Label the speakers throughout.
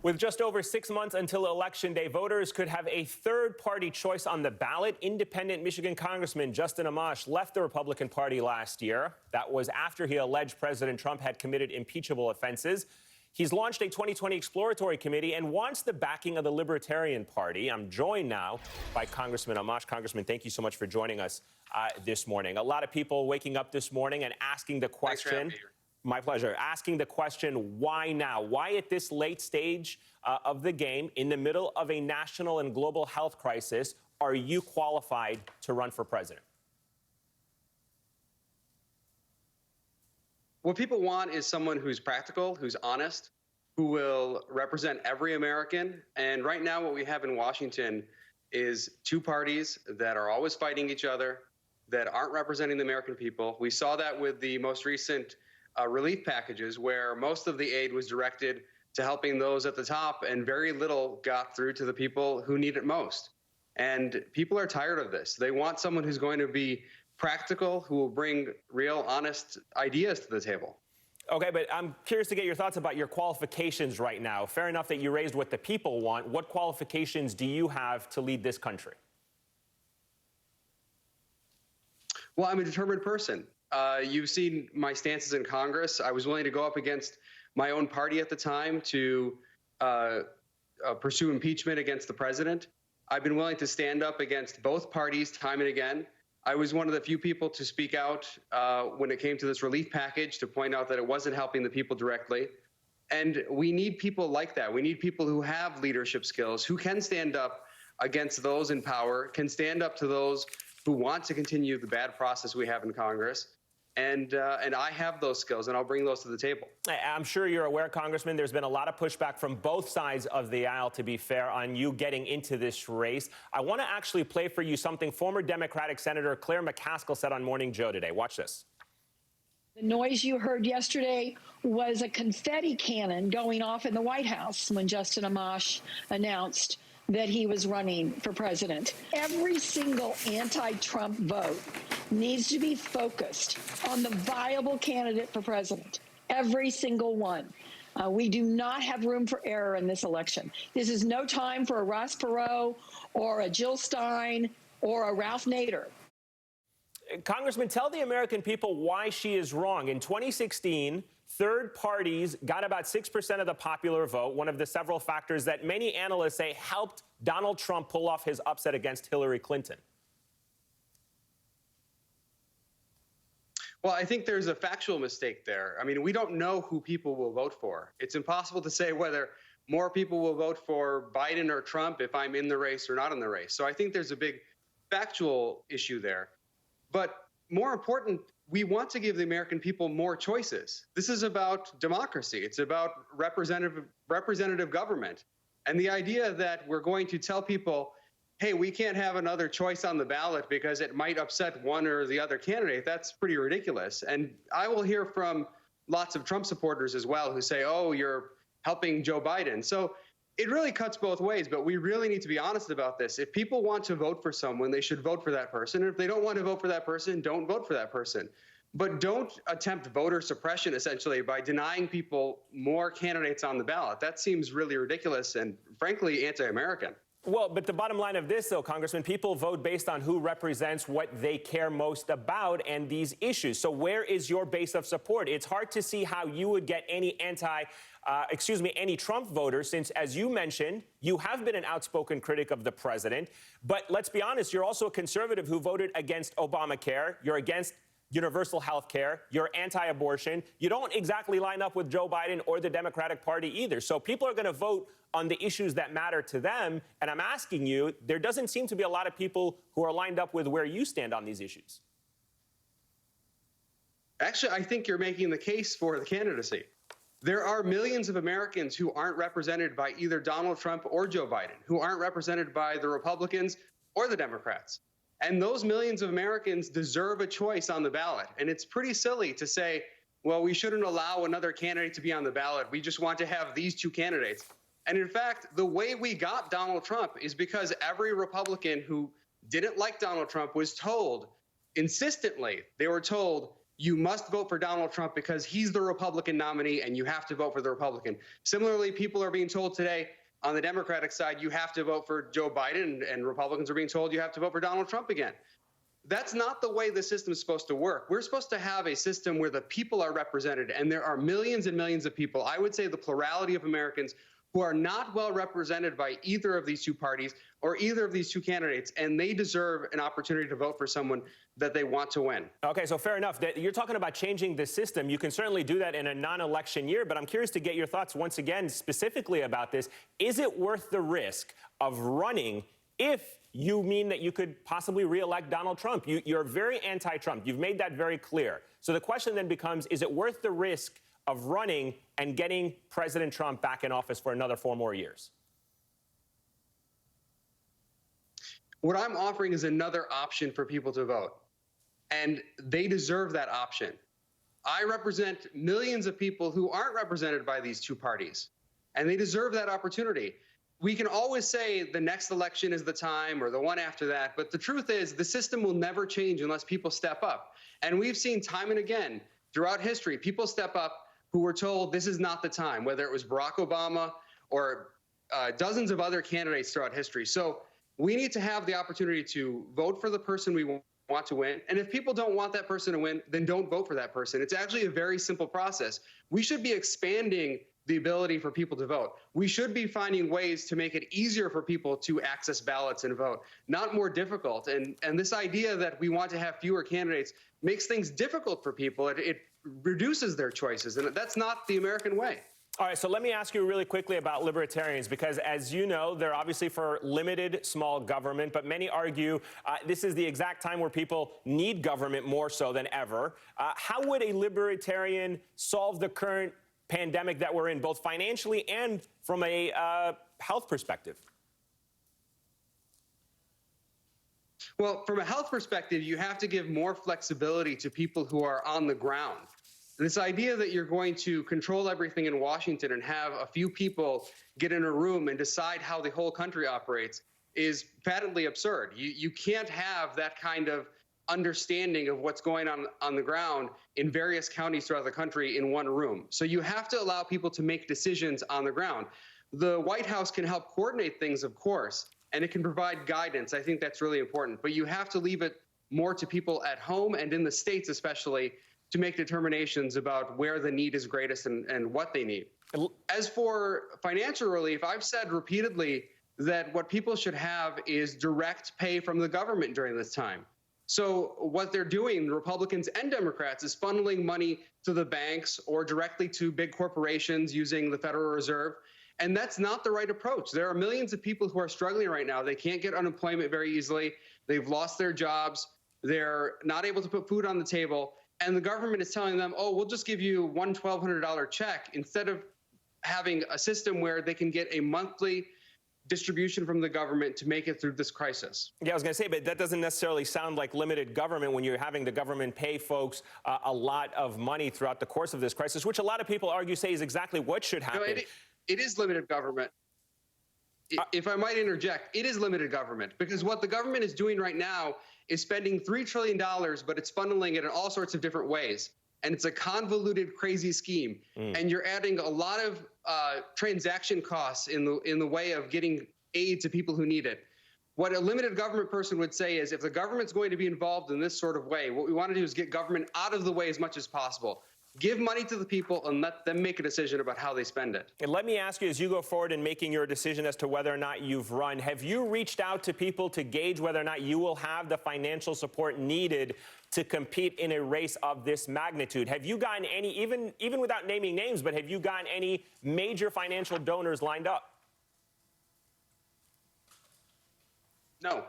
Speaker 1: With just over 6 months until Election Day, voters could have a third-party choice on the ballot. Independent Michigan Congressman Justin AMASH left the Republican Party last year. That was after he alleged President Trump had committed impeachable offenses. He's launched a 2020 exploratory committee and wants the backing of the Libertarian Party. I'm joined now by Congressman AMASH. Congressman, thank you so much for joining us this morning. A lot of people waking up this morning and asking the question.
Speaker 2: Thanks for having me here.
Speaker 1: My pleasure. Asking the question, why now? Why at this late stage of the game, in the middle of a national and global health crisis, are you qualified to run for president?
Speaker 2: What people want is someone who's practical, who's honest, who will represent every American. And right now what we have in Washington is two parties that are always fighting each other, that aren't representing the American people. We saw that with the most recent relief packages, where most of the aid was directed to helping those at the top and very little got through to the people who need it most. And people are tired of this. They want someone who's going to be practical, who will bring real, honest ideas to the table.
Speaker 1: Okay, but I'm curious to get your thoughts about your qualifications right now. Fair enough that you raised what the people want. What qualifications do you have to lead this country?
Speaker 2: Well, I'm a determined person. You've seen my stances in Congress. I was willing to go up against my own party at the time to pursue impeachment against the president. I've been willing to stand up against both parties time and again. I was one of the few people to speak out when it came to this relief package, to point out that it wasn't helping the people directly. And we need people like that. We need people who have leadership skills, who can stand up against those in power, can stand up to those who want to continue the bad process we have in Congress. And I have those skills, and I'll bring those to the table.
Speaker 1: I'm sure you're aware, Congressman, there's been a lot of pushback from both sides of the aisle, to be fair, on you getting into this race. I want to actually play for you something former Democratic Senator Claire McCaskill said on Morning Joe today. Watch this.
Speaker 3: The noise you heard yesterday was a confetti cannon going off in the White House when Justin AMASH announced that he was running for president. Every single anti-Trump vote needs to be focused on the viable candidate for president. Every single one. We do not have room for error in this election. This is no time for a Ross Perot or a Jill Stein or a Ralph Nader.
Speaker 1: Congressman, tell the American people why she is wrong. In 2016, third parties got about 6% of the popular vote, one of the several factors that many analysts say helped Donald Trump pull off his upset against Hillary Clinton.
Speaker 2: Well, I think there's a factual mistake there. I mean, we don't know who people will vote for. It's impossible to say whether more people will vote for Biden or Trump if I'm in the race or not in the race. So I think there's a big factual issue there. But more important, we want to give the American people more choices. This is about democracy. It's about representative government. And the idea that we're going to tell people, hey, we can't have another choice on the ballot because it might upset one or the other candidate, that's pretty ridiculous. And I will hear from lots of Trump supporters as well who say, oh, you're helping Joe Biden. So it really cuts both ways, but we really need to be honest about this. If people want to vote for someone, they should vote for that person. And if they don't want to vote for that person, don't vote for that person. But don't attempt voter suppression, essentially, by denying people more candidates on the ballot. That seems really ridiculous and, frankly, anti-American.
Speaker 1: Well, but the bottom line of this, though, Congressman, people vote based on who represents what they care most about and these issues. So where is your base of support? It's hard to see how you would get any any Trump voters, since, as you mentioned, you have been an outspoken critic of the president. But let's be honest, you're also a conservative who voted against Obamacare. You're against universal health care. You're anti-abortion. You don't exactly line up with Joe Biden or the Democratic Party either. So people are going to vote on the issues that matter to them. And I'm asking you, there doesn't seem to be a lot of people who are lined up with where you stand on these issues.
Speaker 2: Actually, I think you're making the case for the candidacy. There are millions of Americans who aren't represented by either Donald Trump or Joe Biden, who aren't represented by the Republicans or the Democrats. And those millions of Americans deserve a choice on the ballot. And it's pretty silly to say, well, we shouldn't allow another candidate to be on the ballot. We just want to have these two candidates. And in fact, the way we got Donald Trump is because every Republican who didn't like Donald Trump was told insistently, they were told, you must vote for Donald Trump because he's the Republican nominee and you have to vote for the Republican. Similarly, people are being told today on the Democratic side, you have to vote for Joe Biden, and Republicans are being told you have to vote for Donald Trump again. That's not the way the system is supposed to work. We're supposed to have a system where the people are represented, and there are millions and millions of people, I would say the plurality of Americans, who are not well represented by either of these two parties or either of these two candidates, and they deserve an opportunity to vote for someone that they want to win.
Speaker 1: Okay, so fair enough. You're talking about changing the system. You can certainly do that in a non-election year, but I'm curious to get your thoughts once again specifically about this. Is it worth the risk of running if you mean that you could possibly re-elect Donald Trump? You're very anti-Trump. You've made that very clear. So the question then becomes, is it worth the risk of running and getting President Trump back in office for another 4 more years?
Speaker 2: What I'm offering is another option for people to vote, and they deserve that option. I represent millions of people who aren't represented by these two parties, and they deserve that opportunity. We can always say the next election is the time or the one after that, but the truth is the system will never change unless people step up. And we've seen time and again throughout history, people step up who were told this is not the time, whether it was Barack Obama or dozens of other candidates throughout history. So we need to have the opportunity to vote for the person we want to win. And if people don't want that person to win, then don't vote for that person. It's actually a very simple process. We should be expanding the ability for people to vote. We should be finding ways to make it easier for people to access ballots and vote, not more difficult. And this idea that we want to have fewer candidates makes things difficult for people. It reduces their choices, and that's not the American way.
Speaker 1: All right, so let me ask you really quickly about libertarians, because as you know, they're obviously for limited small government, but many argue this is the exact time where people need government more so than ever. How would a libertarian solve the current pandemic that we're in, both financially and from a health perspective?
Speaker 2: Well, from a health perspective, you have to give more flexibility to people who are on the ground. This idea that you're going to control everything in Washington and have a few people get in a room and decide how the whole country operates is patently absurd. You can't have that kind of understanding of what's going on the ground in various counties throughout the country in one room. So you have to allow people to make decisions on the ground. The White House can help coordinate things, of course, and it can provide guidance. I think that's really important. But you have to leave it more to people at home and in the states especially to make determinations about where the need is greatest and what they need. As for financial relief, I've said repeatedly that what people should have is direct pay from the government during this time. So what they're doing, Republicans and Democrats, is funneling money to the banks or directly to big corporations using the Federal Reserve. And that's not the right approach. There are millions of people who are struggling right now. They can't get unemployment very easily. They've lost their jobs. They're not able to put food on the table. And the government is telling them, oh, we'll just give you one $1,200 check, instead of having a system where they can get a monthly distribution from the government to make it through this crisis.
Speaker 1: Yeah, I was going to say, but that doesn't necessarily sound like limited government when you're having the government pay folks a lot of money throughout the course of this crisis, which a lot of people argue say is exactly what should happen.
Speaker 2: No, it is limited government. If I might interject, it is limited government, because what the government is doing right now is spending $3 trillion, but it's funneling it in all sorts of different ways. And it's a convoluted, crazy scheme. And you're adding a lot of transaction costs in the way of getting aid to people who need it. What a limited government person would say is, if the government's going to be involved in this sort of way, what we want to do is get government out of the way as much as possible. Give money to the people and let them make a decision about how they spend it.
Speaker 1: And let me ask you, as you go forward in making your decision as to whether or not you've run, have you reached out to people to gauge whether or not you will have the financial support needed to compete in a race of this magnitude? Have you gotten any, even without naming names, but have you gotten any major financial donors lined up?
Speaker 2: No,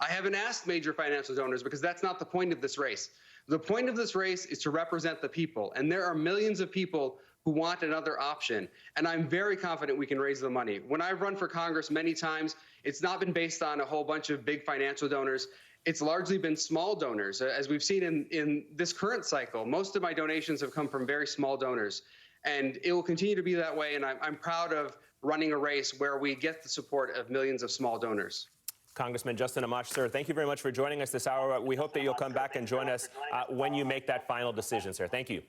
Speaker 2: I haven't asked major financial donors, because that's not the point of this race. The point of this race is to represent the people, and there are millions of people who want another option, and I'm very confident we can raise the money. When I've run for Congress many times, it's not been based on a whole bunch of big financial donors. It's largely been small donors. As we've seen in this current cycle, most of my donations have come from very small donors, and it will continue to be that way, and I'm proud of running a race where we get the support of millions of small donors.
Speaker 1: Congressman Justin Amash, sir, thank you very much for joining us this hour. We hope that you'll come back and join us when you make that final decision, sir. Thank you.